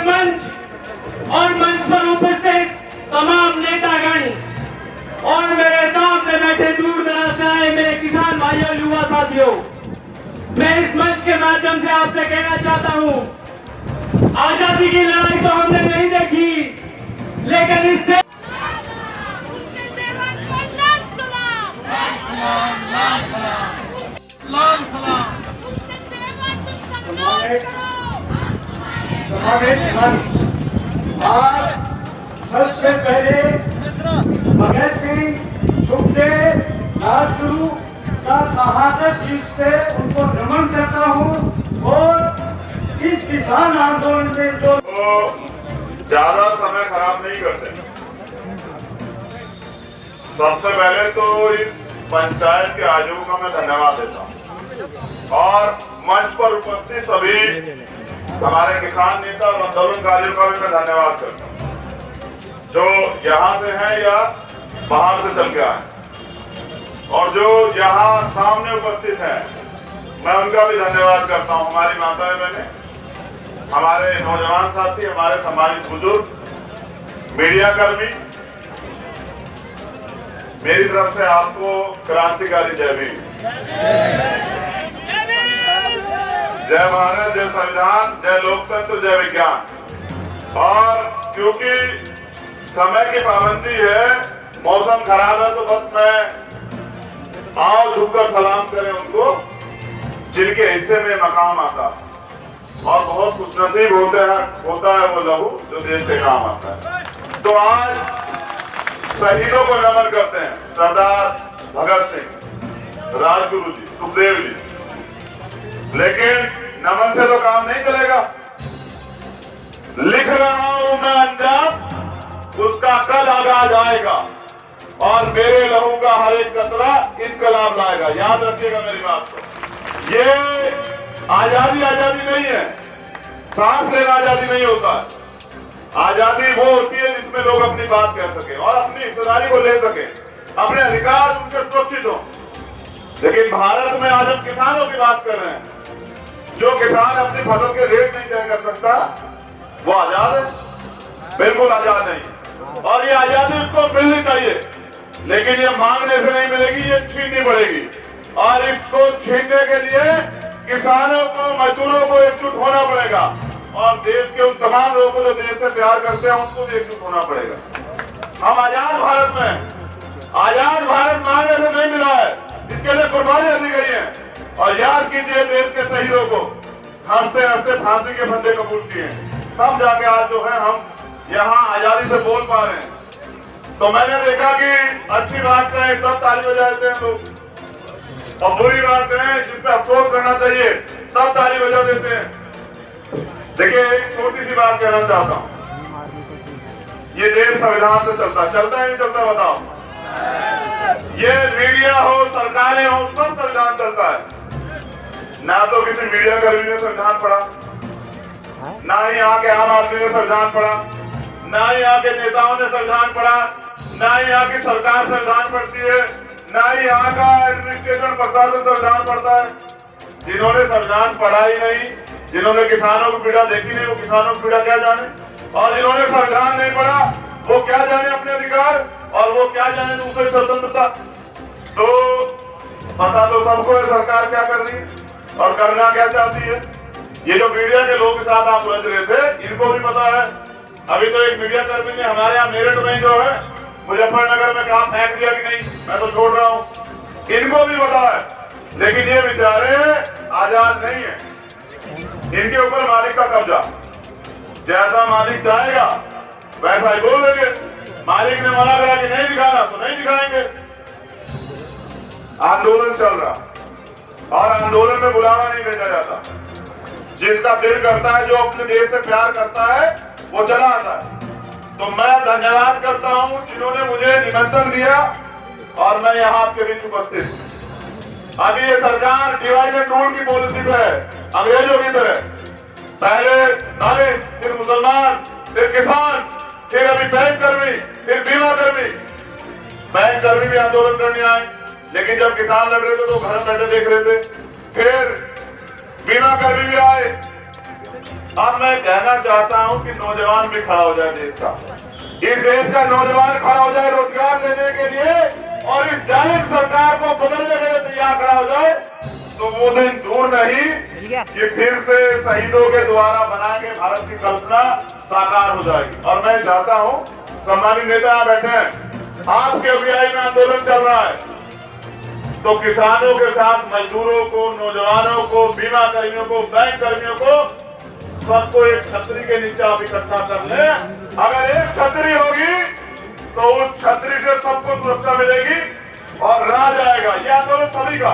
मंच और मंच पर उपस्थित तमाम नेतागण और मेरे सामने बैठे दूर दराज से आए मेरे किसान भाइयों, युवा साथियों, मैं इस मंच के माध्यम से आपसे कहना चाहता हूं, आजादी की लड़ाई तो हमने नहीं देखी, लेकिन इससे आज सबसे पहले भगत सिंह, सुखदेव, राजगुरु का शहादत से उनको नमन करता हूँ और इस किसान आंदोलन में जो ज्यादा समय खराब नहीं करते। सबसे पहले तो इस पंचायत के आयोजकों का मैं धन्यवाद देता हूँ और मंच पर उपस्थित सभी हमारे किसान नेता और आंदोलनकारियों का भी मैं धन्यवाद करता हूँ, जो यहाँ से हैं या बाहर से चल के आए, और जो यहाँ सामने उपस्थित हैं मैं उनका भी धन्यवाद करता हूँ। हमारी माताएं बहनें, हमारे नौजवान साथी, हमारे सामाजिक बुजुर्ग, मीडिया कर्मी, मेरी तरफ से आपको क्रांतिकारी जय भीम। जय भारत, जय संविधान, जय लोकतंत्र, जय विज्ञान। और क्योंकि समय की पाबंदी है, मौसम खराब है, तो बस मैं आओ झुककर सलाम करें उनको जिनके हिस्से में मकाम आता है, और बहुत खुशनसीब होता है वो लहू जो देश के काम आता है। तो आज शहीदों को नमन करते हैं, सरदार भगत सिंह, राजगुरु जी, सुखदेव जी, लेकिन नमन से तो काम नहीं चलेगा। लिख रहा हूं मैं अंजाम, उसका कल आगाज आएगा और मेरे लहू का हर एक कतरा इनकलाब लाएगा। याद रखिएगा मेरी बात को। ये आजादी नहीं है, सांस लेना आजादी नहीं होता है। आजादी वो होती है जिसमें लोग अपनी बात कह सके और अपनी हिस्सेदारी को ले सके, अपने अधिकार उनके सुरक्षित हो। लेकिन भारत में आज हम किसानों की बात कर रहे हैं। जो किसान अपनी फसल के रेट नहीं तय कर सकता वो आजाद है? बिल्कुल आजाद नहीं। और ये आजादी उसको मिलनी चाहिए, लेकिन ये मांगने से नहीं मिलेगी, ये छीननी पड़ेगी। और इसको छीनने के लिए किसानों को, मजदूरों को एकजुट होना पड़ेगा, और देश के उन तमाम लोगों को जो देश से प्यार करते हैं उनको भी एकजुट होना पड़ेगा। हम आजाद भारत में, आजाद भारत मांगने से नहीं मिला है, इसके लिए कुर्बानियां दी गई हैं। और याद कीजिए देश के शहीदों को, हंसते हंसते फांसी के फंदे कबूल किए, तब जाके आज जो है हम यहाँ आजादी से बोल पा रहे हैं। तो मैंने देखा कि अच्छी बात है तब ताली बजाते हैं लोग, और बुरी बात है जिस पे अफसोस करना चाहिए तब ताली बजा देते हैं। देखिए, एक छोटी सी बात कहना चाहता हूँ, ये देश संविधान से चलता है नहीं चलता बताओ? ये मीडिया हो, सरकारें हो, सब संविधान चलता है। ना तो किसी मीडिया कर्मी ने संविधान पढ़ा, ना ही यहाँ के आम आदमी ने संविधान पढ़ा, ना ही यहाँ के नेताओं ने संविधान पढ़ा, ना ही यहाँ की सरकार संविधान पढ़ती है, ना ही यहाँ का एडमिनिस्ट्रेशन प्रशासन संविधान पढ़ता है। जिन्होंने संविधान पढ़ा ही नहीं, जिन्होंने किसानों की पीड़ा देखी नहीं, वो किसानों की पीड़ा क्या जाने, और जिन्होंने संविधान नहीं पढ़ा वो क्या जाने अपने अधिकार, और वो क्या जाने दूसरी स्वतंत्रता। तो पता तो सबको है सरकार क्या कर रही है और करना क्या चाहती है। ये जो मीडिया के लोगों के साथ आप उलझ रहे थे, इनको भी पता है। अभी तो एक मीडिया कर्मी ने हमारे यहाँ मेरठ में जो है मुजफ्फरनगर में काम फेंक दिया कि नहीं, मैं तो छोड़ रहा हूँ, इनको भी पता है। लेकिन ये बेचारे आजाद नहीं है, इनके ऊपर मालिक का कब्जा, जैसा मालिक चाहेगा वैसा ही बोल देंगे। मालिक ने मना करा कि नहीं दिखाना तो नहीं दिखाएंगे। आंदोलन चल रहा, और आंदोलन में बुलावा नहीं भेजा जाता। जिसका दिल करता है, जो अपने देश से प्यार करता है, वो चला आता है। तो मैं धन्यवाद करता हूं जिन्होंने मुझे निमंत्रण दिया और मैं यहाँ आपके बीच उपस्थित हूं। अभी ये सरकार डिवाइड एंड रूल की पॉलिसी पे है, अंग्रेजों की तरह। पहले दलित, फिर मुसलमान, फिर किसान, फिर अभी बैंक कर्मी, फिर बीमा कर्मी। बैंक कर्मी भी आंदोलन करने आए, लेकिन जब किसान लड़ रहे थे तो घर बैठे देख रहे थे। फिर बीमा कर्मी भी आए, अब मैं कहना चाहता हूं कि नौजवान भी खड़ा हो जाए देश का, इस देश का नौजवान खड़ा हो जाए रोजगार लेने के लिए और इस जालिम सरकार को बदलने के लिए तैयार खड़ा हो जाए, तो वो दिन दूर नहीं कि फिर से शहीदों के द्वारा बनाए गए भारत की कल्पना साकार हो जाएगी। और मैं चाहता हूं, सम्मानित नेता यहाँ बैठे हैं, आपके अभियाई में आंदोलन चल रहा है, तो किसानों के साथ मजदूरों को, नौजवानों को, बीमा कर्मियों को, बैंक कर्मियों को, सबको एक छतरी के नीचे आप इकट्ठा कर ले। अगर एक छतरी होगी तो उस छतरी से सबको सुरक्षा मिलेगी और राज आएगा। यह आंदोलन सभी का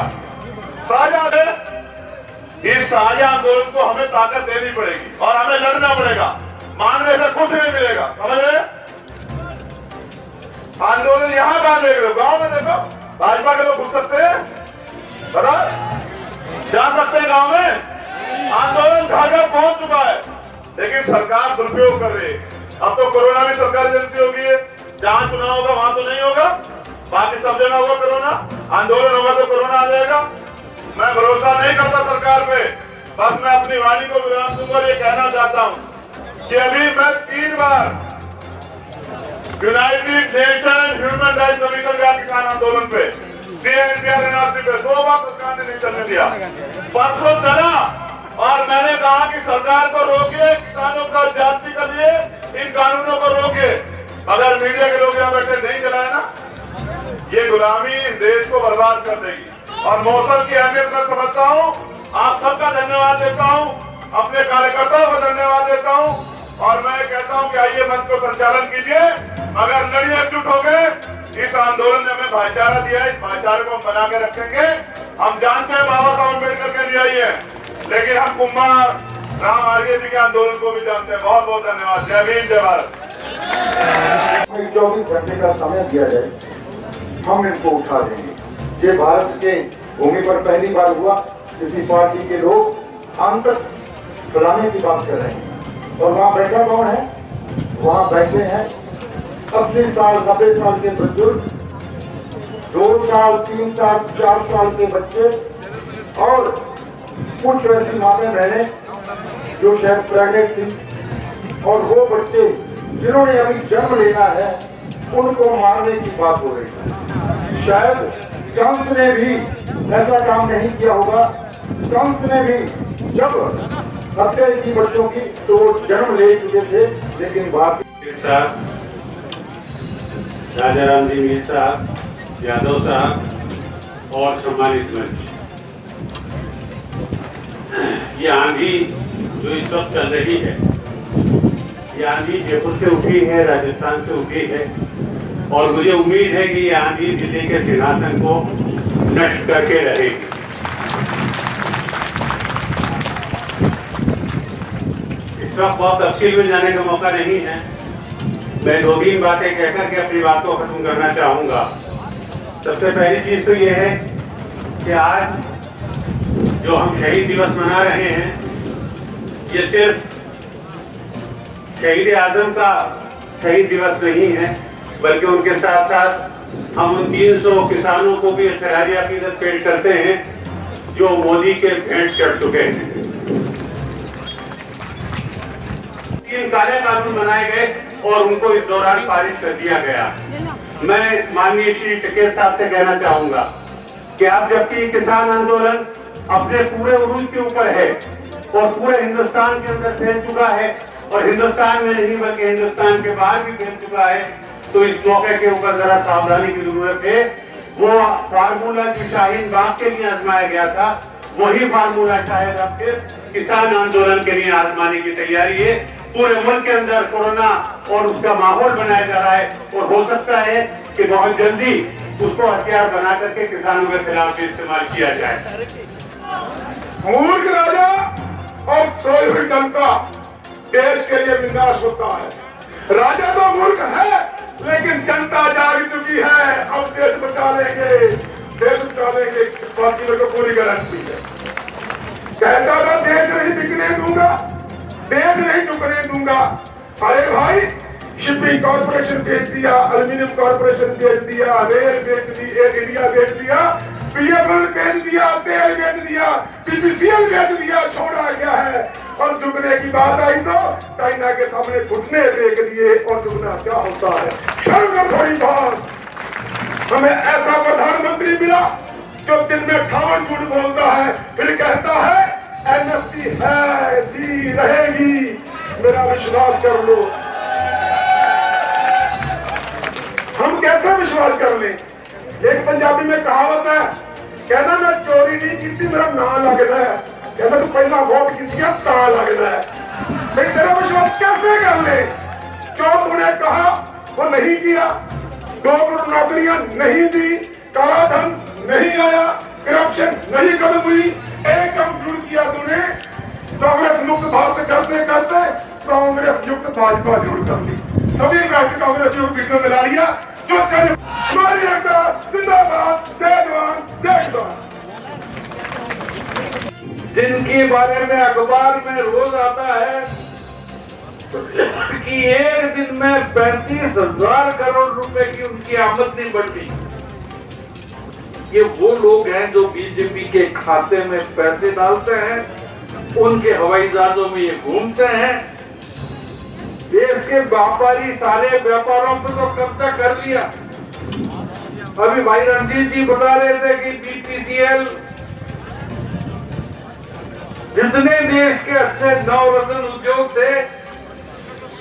साझा है। इस साझा आंदोलन को हमें ताकत देनी पड़ेगी और हमें लड़ना पड़ेगा। मानने से कुछ नहीं मिलेगा, समझ रहे? आंदोलन यहाँ कहां देख रहे हो? गांव में देखो, भाजपा के लोग घुस सकते हैं, बता जा सकते हैं गांव में। आंदोलन घर घर पहुंच चुका है, लेकिन सरकार दुरुपयोग कर रही है। अब तो कोरोना भी सरकारी एजेंसी होगी है, जहां चुनाव होगा वहां तो नहीं होगा, बाकी सब जगह होगा कोरोना। आंदोलन होगा तो कोरोना आ जाएगा। मैं भरोसा नहीं करता सरकार पे, बस मैं अपनी वाणी को विराम दूंगा। ये कहना चाहता हूं कि अभी मैं 3 बार United Nation Human Rights Commission गया किसान आंदोलन पे, CNPR NRC पे, 2 बार सरकार ने नहीं चलने दिया। परसों चला और मैंने कहा कि सरकार को रोकिए, किसानों का जाति के लिए इन कानूनों को रोकिए। अगर मीडिया के लोग यहाँ बैठे नहीं चलाए ना, ये गुलामी इस देश को बर्बाद कर देगी। और मौसम की अहमियत मैं समझता हूँ, आप सबका धन्यवाद देता हूँ, अपने कार्यकर्ताओं का धन्यवाद देता हूँ और मैं कहता हूँ कि आइए मंच को संचालन कीजिए। अगर लड़िए एकजुट हो गए, इस आंदोलन ने हमें भाईचारा दिया है, इस भाईचारे को हम बना के रखेंगे। हम जानते हैं बाबा साहब अम्बेडकर के अनुयायी है, लेकिन हम कुमार राम आर्य जी के आंदोलन को भी जानते हैं। बहुत बहुत धन्यवाद। जय भीम, जय भारत। 24 घंटे का समय दिया जाए, हम इनको उठा देंगे। ये भारत के भूमि पर पहली बार हुआ, किसी पार्टी के लोग आंतक फैलाने की बात कर रहे हैं। और वहाँ बैठा कौन है? वहाँ बैठे हैं 80 साल 90 साल के बुजुर्ग, 2 साल 3 साल 4 साल के बच्चे और कुछ ऐसी माताएं बहनें जो शायद प्रेग्नेंट थी, और वो बच्चे जिन्होंने अभी जन्म लेना है, उनको मारने की बात हो रही है। शायद कंस ने भी ऐसा काम नहीं किया होगा। कंस ने भी जब हत्या की बच्चों की तो वो जन्म ले चुके थे, लेकिन भारतीय राजा राम जी मीर साहब, यादव साहब और सम्मानित मंच, ये आंधी जो इस वक्त चल रही है, ये आंधी जयपुर से उठी है, राजस्थान से उठी है और मुझे उम्मीद है कि ये आंधी दिल्ली के सिंहासन को नष्ट करके रहेगी। इस वक्त बहुत तफसील में जाने का मौका नहीं है। मैं 2-3 बातें कहकर के अपनी बात को खत्म करना चाहूंगा। सबसे पहली चीज तो ये है कि आज जो हम शहीद दिवस मना रहे हैं, ये सिर्फ शहीद आजम का शहीद दिवस नहीं है, बल्कि उनके साथ साथ हम उन 300 किसानों को भी खराज अकीदत पेश करते हैं जो मोदी के भेंट चढ़ चुके हैं। 3 काले कानून बनाए गए और उनको इस दौरान पारित कर दिया गया। मैं माननीय श्री टिकैत साहब से कहना चाहूंगा कि अब जबकि किसान आंदोलन अपने पूरे उरूज के ऊपर है और पूरे हिंदुस्तान के अंदर फैल चुका है और हिंदुस्तान में नहीं बल्कि हिंदुस्तान के बाहर भी फैल चुका है, तो इस मौके के ऊपर जरा सावधानी की जरूरत है। वो फार्मूला जो शाहीन बाग के लिए आजमाया गया था, वही फार्मूला शायद अब फिर किसान आंदोलन के लिए आजमाने की तैयारी है। पूरे मुल्क के अंदर कोरोना और उसका माहौल बनाया जा रहा है और हो सकता है कि बहुत जल्दी उसको हथियार बना करके किसानों के खिलाफ इस्तेमाल किया जाए। मूर्ख राजा और सोई हुई जनता देश के लिए विनाश होता है। राजा तो मूर्ख है, लेकिन जनता जाग चुकी है। अब देश बचा लेंगे, देश बचा लेंगे, इस बात की मेरे को पूरी गारंटी है। कहता था देश नहीं बिकने दूंगा, देश नहीं झुकने दूंगा। अरे भाई, शिपिंग कॉर्पोरेशन बेच दिया, एल्यूमिनियम कॉर्पोरेशन बेच दिया, रेल बेच दी, एयर इंडिया बेच दिया, बीएसएनएल बेच दिया, तेल बेच दिया, बीपीसीएल बेच दिया, छोड़ा गया है। और झुकने की बात आई तो चाइना के सामने घुटने टेक दिए। और झुकना क्या होता है? शर्म कर थोड़ी बहुत। हमें ऐसा प्रधानमंत्री मिला जो दिन में 58 झूठ बोलता है, फिर कहता है एमएसपी है, जी रहेगी। मेरा विश्वास कर लो। हम कैसे विश्वास कर लें? एक पंजाबी में कहावत है, कहना मैं चोरी नहीं की थी, मेरा नाम लगना है। कहना तू पहला वोट की ता लगना है। फिर तेरा विश्वास कैसे कर ले? जो तूने कहा वो नहीं किया, 2 करोड़ नौकरियां नहीं दी, काला धन नहीं आया, करप्शन नहीं खत्म हुई। एक काम शुरू किया तूने, कांग्रेस मुक्त भारत करते करते कांग्रेस युक्त भाजपा शुरू कर ली। सभी राष्ट्रीय कांग्रेस युक्त बीच में मिला लिया। जो हमारी एकता जिंदाबाद, जय जवान जय किसान। जिनके बारे में अखबार में रोज आता है कि एक दिन में 35,000 करोड़ रुपए की उनकी आमदनी बढ़ गई। ये वो लोग हैं जो बीजेपी के खाते में पैसे डालते हैं, उनके हवाई जहाजों में ये घूमते हैं। देश के व्यापारी सारे व्यापारों पर तो कब्जा कर लिया। अभी भाई रणजीत जी बता रहे थे कि बीपीसीएल जितने देश के अच्छे नवरत्न उद्योग थे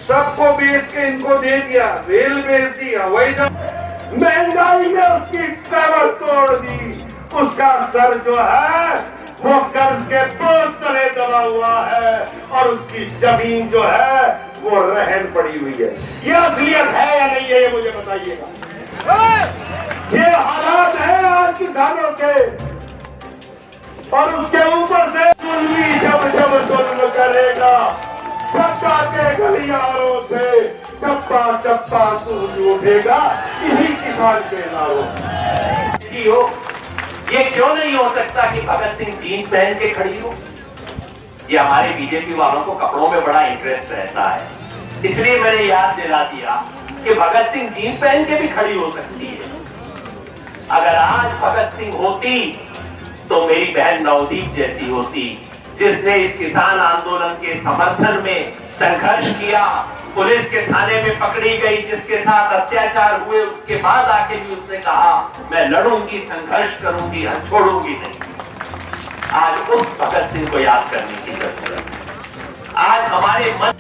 सबको बेच के इनको दे दिया। रेल बेच दी, हवाई जहाज, महंगाई में उसकी कमर तोड़ दी। उसका सर जो है वो कर्ज के बोझ तले दबा हुआ है और उसकी जमीन जो है वो रहन पड़ी हुई है। ये असलियत है या नहीं है, ये मुझे बताइएगा। ये हालात है आज किसानों के। और उसके ऊपर से जुल्मी जब जब जुल्म करेगा, सत्ता के गलियारों से चप्पा चप्पा सूझ उठेगा, इसी किसान के नारों की हो। ये क्यों नहीं हो सकता कि भगत सिंह जीन्स पहन के खड़ी हो? ये हमारे बीजेपी वालों को कपड़ों में बड़ा इंटरेस्ट रहता है, इसलिए मैंने याद दिला दिया कि भगत सिंह जीन्स पहन के भी खड़ी हो सकती है। अगर आज भगत सिंह होती तो मेरी बहन नवदीप जैसी होती, जिसने इस किसान आंदोलन के समर्थन में संघर्ष किया, पुलिस के थाने में पकड़ी गई, जिसके साथ अत्याचार हुए, उसके बाद आके भी उसने कहा मैं लड़ूंगी, संघर्ष करूंगी, छोड़ूंगी नहीं। आज उस भगत सिंह को याद करने की जरूरत है। आज हमारे मन